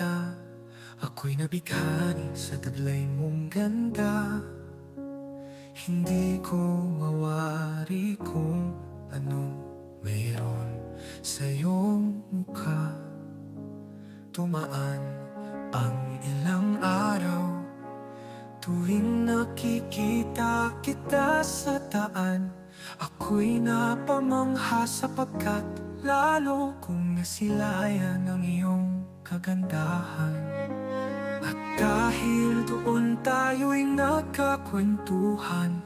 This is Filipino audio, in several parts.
kita, ako'y nabighani sa taglay mong ganda. Hindi ko mawari kung anong mayroon sa iyong mukha. Tumaan ang ilang araw, tuwing nakikita kita sa daan, ako'y napamangha sapagkat lalo kong nasilayan ang iyong kagandahan. At dahil doon tayo'y nagkakwentuhan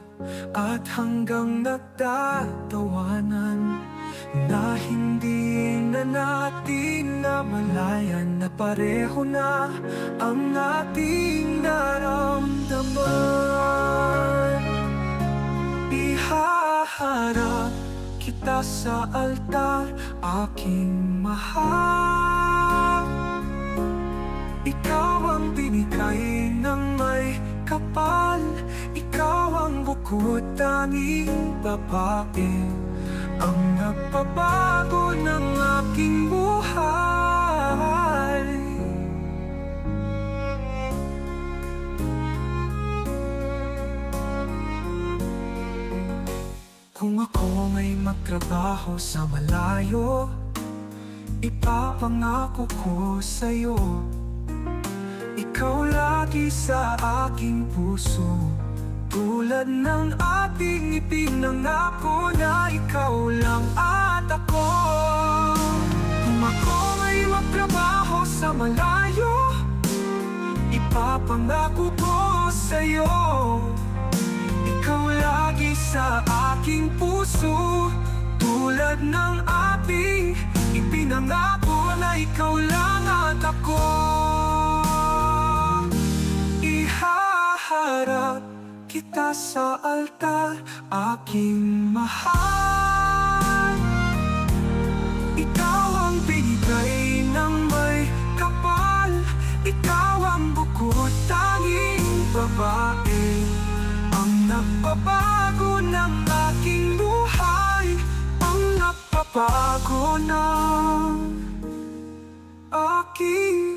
at hanggang nagtatawanan, na hindi na natin namalayan na pareho na ang ating naramdaman. Ihaharap kita sa altar, aking mahal. Ikaw ang binigay ng may kapal, ikaw ang bukod tanging babae, ang nagpabago ng aking buhay. Kung ako may magtrabaho sa malayo, ipapangako ko sa'yo, ikaw lagi sa aking puso, tulad ng ating ipinangako na ikaw lang at ako. Kung ako may magtrabaho sa malayo, ipapangako ko sa'yo, ikaw lagi sa aking puso, tulad ng ating ipinangako na ikaw lang at ako. Ihaharap kita sa altar, aking mahal. Ikaw ang binigay ng may kapal, ikaw ang bukod tanging babae, ang nagpabago ng aking buhay, ang nagpabago ng aking